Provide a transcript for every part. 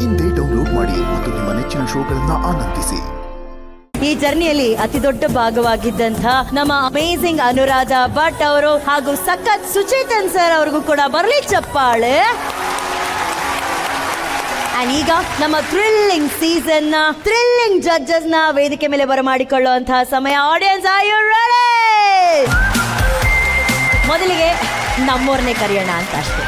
ಇಂದೇ ಡೌನ್ಲೋಡ್ ಮಾಡಿ ಮತ್ತು ನಿಮ್ಮ ನೆಚ್ಚಿನ ಶೋಗಳನ್ನ ಆನಂದಿಸಿ. ಈ ಜರ್ನಿಯಲ್ಲಿ ಅತಿ ದೊಡ್ಡ ಭಾಗವಾಗಿದ್ದಂತ ನಮ್ಮ ಅಮೇಜಿಂಗ್ ಅನುರಾಧ ಭಟ್ ಅವರು ಹಾಗೂ ಸಖತ್ ಸುಚೇತನ್ ಸರ್ ಅವ್ರಿಗೂ ಕೂಡ ಬರಲಿ ಚಪ್ಪಾಳೆ. ಅಂಡ್ ಈಗ ನಮ್ಮ ಥ್ರಿಲ್ಲಿಂಗ್ ಸೀಸನ್ ನ ಥ್ರಿಲ್ಲಿಂಗ್ ಜಡ್ಜಸ್ ನ ವೇದಿಕೆ ಮೇಲೆ ಬರಮಾಡಿಕೊಳ್ಳುವಂತಹ ಸಮಯ. Audience, are you ready? ಮೊದಲಿಗೆ ನಮ್ಮವ್ರನ್ನೇ ಕರೆಯೋಣ ಅಂತ ಅಷ್ಟೇ.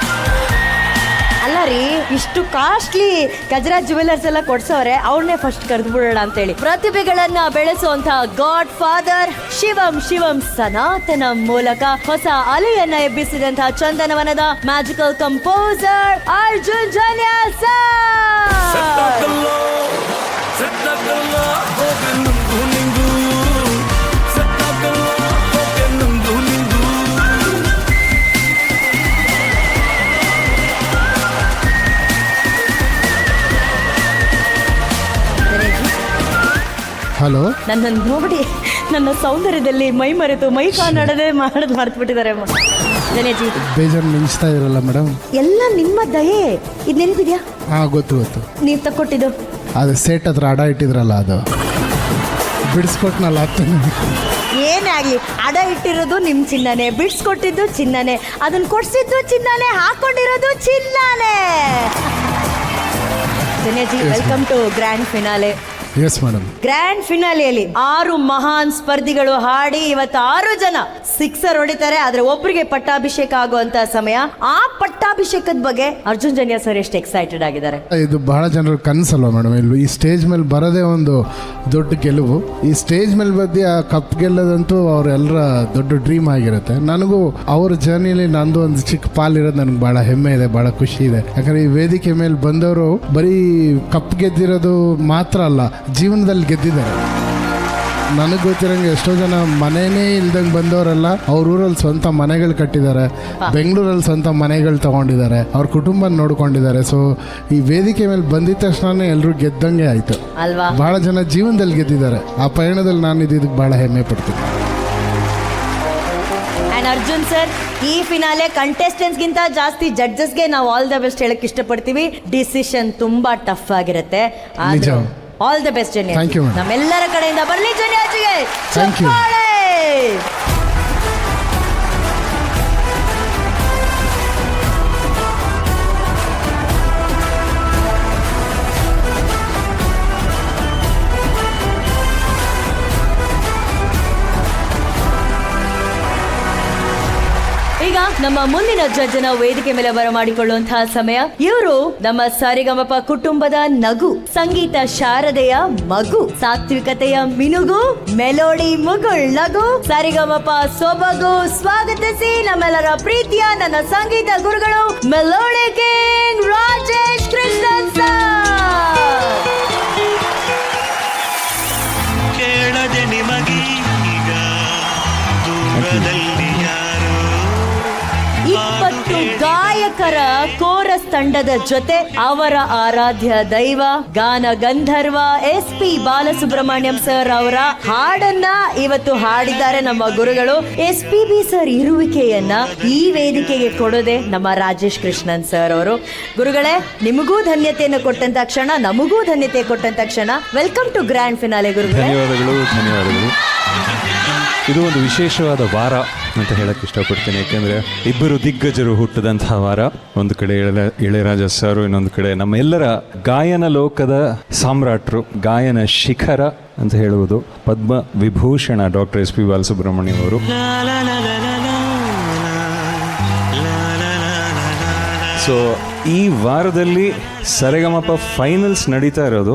ಅಲ್ಲ ರೀ, ಇಷ್ಟು ಕಾಸ್ಟ್ಲಿ ಗಜರಾಜ್ ಜುವೆಲ್ಲರ್ಸ್ ಎಲ್ಲ ಕೊಡ್ಸೋರೆ, ಅವ್ರನ್ನೇ ಫಸ್ಟ್ ಕರೆದು ಬಿಡೋಣ ಅಂತೇಳಿ. ಪ್ರತಿಭೆಗಳನ್ನ ಬೆಳೆಸುವಂತ ಗಾಡ್ ಫಾದರ್ ಶಿವಂ ಸನಾತನ ಮೂಲಕ ಹೊಸ ಅಲೆಯನ್ನ ಎಬ್ಬಿಸಿದಂತಹ ಚಂದನವನದ magical composer Arjun Janya sir. Hello. ನನ್ನನ್ನು ನೋಡಿ ನನ್ನ ಸೌಂದರ್ಯದಲ್ಲಿ ಮೈ ಮರೆತು ಮೈ ಕಾಣಡದೆ ಮರ್ತು ಬಿಟ್ಟಿದ್ದಾರೆ ಜನೇಜಿ. ಬೇಜಾರು ಮಿಂಚ್ತಾ ಇರಲ್ಲ ಮೇಡಮ್. ಎಲ್ಲ ನಿಮ್ಮ ದಯೆ. ಇದು ನೆನಪಿದ್ಯಾ? ಗೊತ್ತು. ನೀವು ತಕ್ಕೊಟ್ಟಿದ್ದು ಅದು ಸೇಟ್ ಹತ್ರ ಅಡ ಇಟ್ಟಿದ್ರಲ್ಲ, ಅದು ಬಿಡಿಸ್ಕೊಟ್ನಲ್ಲ. ಏನೇ ಆಗಲಿ, ಅಡ ಇಟ್ಟಿರೋದು ನಿಮ್ಮ ಚಿನ್ನನೇ, ಬಿಡಿಸ್ಕೊಟ್ಟಿದ್ದು ಚಿನ್ನನೇ, ಅದನ್ನ ಕೊಡ್ಸಿದ್ದು ಚಿನ್ನನೇ, ಹಾಕೊಂಡಿರೋದು ಚಿನ್ನನೇ. ಜನೇಜಿ, welcome to grand finale. Yes madam. Grand ಫಿನಾಲೆಯಲ್ಲಿ 6 ಮಹಾನ್ ಸ್ಪರ್ಧಿಗಳು ಹಾಡಿ ಇವತ್ತು 6 ಜನ ಸಿಕ್ಸರ್ ಹೊಡಿತಾರೆ. ಆದ್ರೆ ಒಬ್ಬರಿಗೆ ಪಟ್ಟಾಭಿಷೇಕ ಆಗುವಂತ ಸಮಯ. ಆ ಪಟ್ಟಾಭಿಷೇಕದ ಬಗ್ಗೆ ಅರ್ಜುನ್ ಜನ್ಯ ಸರ್ ಎಷ್ಟು ಎಕ್ಸೈಟೆಡ್ ಆಗಿದ್ದಾರೆ. ಇದು ಬಹಳ ಜನರ ಕನಸಲ್ವ ಮೇಡಮ್. ಇಲ್ಲಿ ಈ ಸ್ಟೇಜ್ ಮೇಲೆ ಬರೋದೇ ಒಂದು ದೊಡ್ಡ ಗೆಲುವು. ಈ ಸ್ಟೇಜ್ ಮೇಲೆ ಬದ್ದಿ ಆ ಕಪ್ ಗೆಲ್ಲೋದಂತೂ ಅವರೆಲ್ಲರ ದೊಡ್ಡ ಡ್ರೀಮ್ ಆಗಿರುತ್ತೆ. ನನಗೂ ಅವ್ರ ಜರ್ನಿಲಿ ನಂದು ಒಂದು ಚಿಕ್ಕ ಪಾಲಿರೋದು ನನಗೆ ಬಹಳ ಹೆಮ್ಮೆ ಇದೆ, ಬಹಳ ಖುಷಿ ಇದೆ. ಯಾಕಂದ್ರೆ ಈ ವೇದಿಕೆ ಮೇಲೆ ಬಂದವರು ಬರೀ ಕಪ್ ಗೆದ್ದಿರೋದು ಮಾತ್ರ ಅಲ್ಲ, ಜೀವನದಲ್ಲಿ ಗೆದ್ದಿದ್ದಾರೆ. ನನಗೆ ಗೊತ್ತಿರಂಗೆ ಎಷ್ಟೋ ಜನ ಮನೆನೇ ಇಲ್ದಂಗೆ ಬಂದವರೆಲ್ಲ ಅವ್ರ ಊರಲ್ಲಿ ಸ್ವಂತ ಮನೆಗಳು ಕಟ್ಟಿದ್ದಾರೆ, ಬೆಂಗಳೂರಲ್ಲಿ ಸ್ವಂತ ಮನೆಗಳು ತಗೊಂಡಿದ್ದಾರೆ, ಅವ್ರ ಕುಟುಂಬ ನೋಡ್ಕೊಂಡಿದ್ದಾರೆ. ಸೊ ಈ ವೇದಿಕೆ ಮೇಲೆ ಬಂದಿದ ತಕ್ಷಣ ಎಲ್ಲರೂ ಗೆದ್ದಂಗೆ ಆಯ್ತು ಅಲ್ವಾ? ಬಹಳ ಜನ ಜೀವನದಲ್ಲಿ ಗೆದ್ದಿದ್ದಾರೆ. ಆ ಪಯಣದಲ್ಲಿ ನಾನು ಇದಕ್ಕೆ ಬಹಳ ಹೆಮ್ಮೆ ಪಡ್ತೀನಿ. ಅಂಡ್ ಅರ್ಜುನ್ ಸರ್, ಈ ಫಿನಾಲೆ ಕಂಟೆಸ್ಟೆಂಟ್ಸ್ ಗಿಂತ ಜಾಸ್ತಿ ಜಡ್ಜಸ್ಗೆ ನಾವು ಆಲ್ ದ ಬೆಸ್ಟ್ ಹೇಳಕ್ ಇಷ್ಟಪಡ್ತೀವಿ. ಡಿಸಿಷನ್ ತುಂಬಾ ಟಫ್ ಆಗಿರುತ್ತೆ. All the best Janya. Thank you. ನಮ್ಮೆಲ್ಲರ ಕಡೆಯಿಂದ ಬರಲಿ ಜನ್ಯಾಜಿಗೆ ಥ್ಯಾಂಕ್ ಯು. ಚಪ್ಪಾಳೆ. ಈಗ ನಮ್ಮ ಮುಂದಿನ ಜಡ್ಜನ ವೇದಿಕೆ ಮೇಲೆ ಬರಮಾಡಿಕೊಳ್ಳುವಂತಹ ಸಮಯ. ಇವರು ನಮ್ಮ ಸರಿಗಮಪ ಕುಟುಂಬದ ನಗು, ಸಂಗೀತ ಶಾರದೆಯ ಮಗು, ಸಾತ್ವಿಕತೆಯ ಮಿನುಗು, ಮೆಲೋಡಿ ಮುಗುಳ್ಳಗು, ಸರಿಗಮಪ ಸೊಬಗು. ಸ್ವಾಗತಿಸಿ ನಮ್ಮೆಲ್ಲರ ಪ್ರೀತಿಯ ನನ್ನ ಸಂಗೀತ ಗುರುಗಳು melody king Rajesh Krishnan sir. ಕೇಳದೆ ನಿಮಗೀಗ ದೂರದಲ್ಲಿ 20 ಗಾಯಕರ ಕೋರಸ್ ತಂಡದ ಜೊತೆ ಅವರ ಆರಾಧ್ಯ ದೈವ ಗಾನ ಗಂಧರ್ವ SP ಬಾಲಸುಬ್ರಹ್ಮಣ್ಯಂ ಸರ್ ಅವರ ಹಾಡನ್ನ ಇವತ್ತು ಹಾಡಿದ್ದಾರೆ ನಮ್ಮ ಗುರುಗಳು. SPB ಸರ್ ಇರುವಿಕೆಯನ್ನ ಈ ವೇದಿಕೆಗೆ ಕೊಡೋದೆ ನಮ್ಮ ರಾಜೇಶ್ ಕೃಷ್ಣನ್ ಸರ್ ಅವರು. ಗುರುಗಳೇ, ನಿಮಗೂ ಧನ್ಯತೆಯನ್ನು ಕೊಟ್ಟಂತ ಕ್ಷಣ, ನಮಗೂ ಧನ್ಯತೆ ಕೊಟ್ಟಂತ ಕ್ಷಣ. ವೆಲ್ಕಮ್ ಟು ಗ್ರ್ಯಾಂಡ್ ಫಿನಾಲೆ ಗುರುಗಳೇ. ಧನ್ಯವಾದಗಳು. ಇದು ಒಂದು ವಿಶೇಷವಾದ ವಾರ ಅಂತ ಹೇಳಕ್ಕೆ ಇಷ್ಟಪಡ್ತೀನಿ. ಯಾಕೆಂದರೆ ಇಬ್ಬರು ದಿಗ್ಗಜರು ಹುಟ್ಟಿದಂತಹ ವಾರ. ಒಂದು ಕಡೆ ಇಳೆಯರಾಜ ಸರ್, ಇನ್ನೊಂದು ಕಡೆ ನಮ್ಮ ಎಲ್ಲರ ಗಾಯನ ಲೋಕದ ಸಾಮ್ರಾಟರು, ಗಾಯನ ಶಿಖರ ಅಂತ ಹೇಳುವುದು ಪದ್ಮ ವಿಭೂಷಣ ಡಾಕ್ಟರ್ SP ಬಾಲಸುಬ್ರಹ್ಮಣ್ಯಂ ಅವರು. ಸೊ ಈ ವಾರದಲ್ಲಿ ಸರಿಗಮಪ ಫೈನಲ್ಸ್ ನಡೀತಾ ಇರೋದು,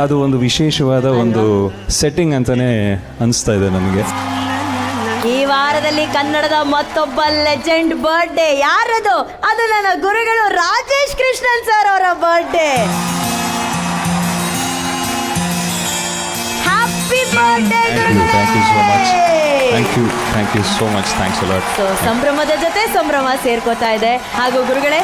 ಅದು ಒಂದು ವಿಶೇಷವಾದ ಒಂದು ಸೆಟ್ಟಿಂಗ್ ಅಂತಾನೆ ಅನಿಸ್ತಾ ಇದೆ ನನಗೆ. ಈ ವಾರದಲ್ಲಿ ಕನ್ನಡದ ಮತ್ತೊಬ್ಬ ಲೆಜೆಂಡ್ ಬರ್ಡೇ. ಯಾರದು? ಅದು ನನ್ನ ಗುರುಗಳು ರಾಜೇಶ್ ಕೃಷ್ಣನ್ ಸರ್ ಅವರ birthday. Happy birthday thank you so much. Thank you so much. Thanks a lot. So ಸಂಭ್ರಮದ ಜೊತೆ ಸಂಭ್ರಮ ಸೇರ್ಕೋತಾ ಇದೆ. ಹಾಗೂ ಗುರುಗಳೇ,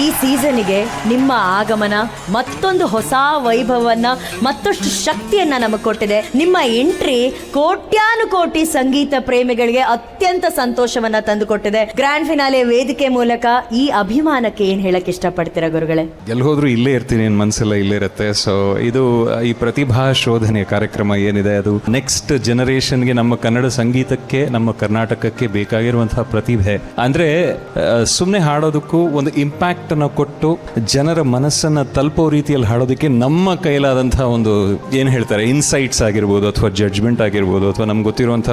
ಈ ಸೀಸನ್ಗೆ ನಿಮ್ಮ ಆಗಮನ ಮತ್ತೊಂದು ಹೊಸ ವೈಭವವನ್ನ, ಮತ್ತಷ್ಟು ಶಕ್ತಿಯನ್ನ ನಮಗೆ ಕೊಟ್ಟಿದೆ. ನಿಮ್ಮ ಎಂಟ್ರಿ ಕೋಟ್ಯಾನುಕೋಟಿ ಸಂಗೀತ ಪ್ರೇಮಿಗಳಿಗೆ ಅತ್ಯಂತ ಸಂತೋಷವನ್ನ ತಂದುಕೊಟ್ಟಿದೆ. ಗ್ರ್ಯಾಂಡ್ ಫಿನಾಲೆ ವೇದಿಕೆ ಮೂಲಕ ಈ ಅಭಿಮಾನಕ್ಕೆ ಏನ್ ಹೇಳಕ್ ಇಷ್ಟಪಡ್ತೀರಾ ಗುರುಗಳೇ? ಎಲ್ಲಿ ಹೋದ್ರೂ ಇಲ್ಲೇ ಇರ್ತೀನಿ, ನನ್ನ ಮನಸ್ಸೆಲ್ಲ ಇಲ್ಲೇ ಇರುತ್ತೆ. ಸೊ ಇದು ಈ ಪ್ರತಿಭಾ ಶೋಧನೆ ಕಾರ್ಯಕ್ರಮ ಏನಿದೆ, ಅದು ನೆಕ್ಸ್ಟ್ ಜನರೇಷನ್ಗೆ, ನಮ್ಮ ಕನ್ನಡ ಸಂಗೀತಕ್ಕೆ, ನಮ್ಮ ಕರ್ನಾಟಕಕ್ಕೆ ಬೇಕಾಗಿರುವಂತಹ ಪ್ರತಿಭೆ. ಅಂದ್ರೆ ಸುಮ್ಮನೆ ಹಾಡೋದಕ್ಕೂ ಒಂದು ಇಂಪ್ಯಾಕ್ಟ್ ಅನ್ನು ಕೊಟ್ಟು ಜನರ ಮನಸ್ಸನ್ನ ತಲುಪೋ ರೀತಿಯಲ್ಲಿ ಹಾಡೋದಕ್ಕೆ ನಮ್ಮ ಕೈಲಾದಂತಹ ಒಂದು ಏನು ಹೇಳ್ತಾರೆ ಇನ್ಸೈಟ್ಸ್ ಆಗಿರ್ಬೋದು, ಅಥವಾ ಜಡ್ಜ್ಮೆಂಟ್ ಆಗಿರ್ಬೋದು, ಅಥವಾ ನಮ್ಗೆ ಗೊತ್ತಿರುವಂಥ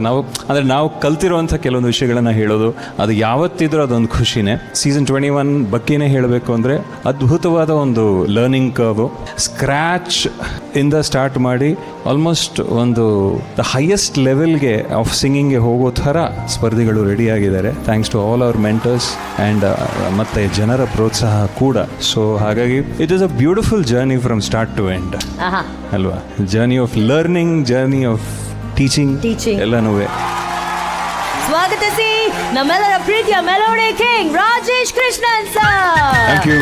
ನಾವು ಕಲ್ತಿರುವಂಥ ಕೆಲವೊಂದು ವಿಷಯಗಳನ್ನ ಹೇಳೋದು, ಅದು ಯಾವತ್ತಿದ್ರೂ ಅದೊಂದು ಖುಷಿನೇ. ಸೀಸನ್ 21 ಬಗ್ಗೆನೇ ಹೇಳಬೇಕು ಅಂದರೆ ಅದ್ಭುತವಾದ ಒಂದು ಲರ್ನಿಂಗ್ ಕರ್ವ್. ಸ್ಕ್ರ್ಯಾಚ್ ಇಂದ ಸ್ಟಾರ್ಟ್ ಮಾಡಿ ಆಲ್ಮೋಸ್ಟ್ ಒಂದು ದ ಹೈಯೆಸ್ಟ್ ಲೆವೆಲ್ಗೆ ಆಫ್ ಸಿಂಗಿಂಗ್ಗೆ ಹೋಗೋ ಥರ ಸ್ಪರ್ಧಿಗಳು ರೆಡಿ ಆಗಿದ್ದಾರೆ, thanks to all our mentors and ಮತ್ತು ಜನರ ಪ್ರೋತ್ಸಾಹ ಕೂಡ. ಸೊ ಹಾಗಾಗಿ it is a beautiful journey from start to end ಅಲ್ವಾ? Journey of learning, journey of teaching ಎಲ್ಲನೂ. ಸ್ವಾಗತಿಸಿ ನಮ್ಮೆಲ್ಲರ ಪ್ರೀತಿಯ melody king Rajesh Krishnan sir. Thank you.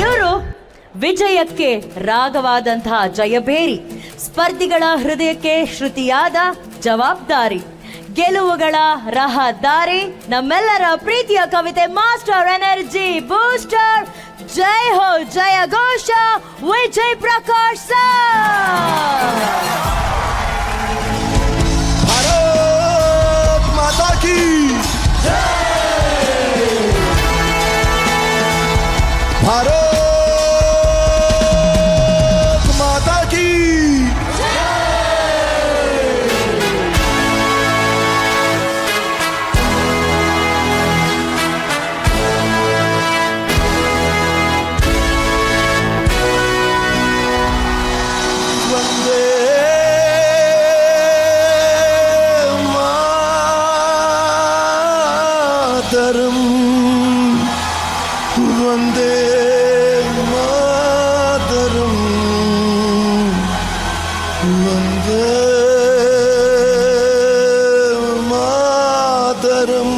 ಇವರು ವಿಜಯಕ್ಕೆ ರಾಗವಾದಂತಹ ಜಯಬೇರಿ, ಸ್ಪರ್ಧಿಗಳ ಹೃದಯಕ್ಕೆ ಶ್ರುತಿಯಾದ ಜವಾಬ್ದಾರಿ, ಗೆಲುವುಗಳ ರಹದಾರಿ, ನಮ್ಮೆಲ್ಲರ ಪ್ರೀತಿಯ ಕವಿತೆ ಮಾಸ್ಟರ್ ಎನರ್ಜಿ ಬೂಸ್ಟರ್, ಜೈ ಹೋ ಜಯ ಘೋಷ ವಿಜಯ್ ಪ್ರಕಾಶ್ ಸರ್. ಭಾರತ್ ಮಾತಾ ಕಿ ಭಾರತ್ ಮಾತಾ ಕಿ. ವಂದೇ ಮಾತರಂ, ವಂದೇ ಮಾತರಂ, ವಂದೇ ಮಾತರಂ.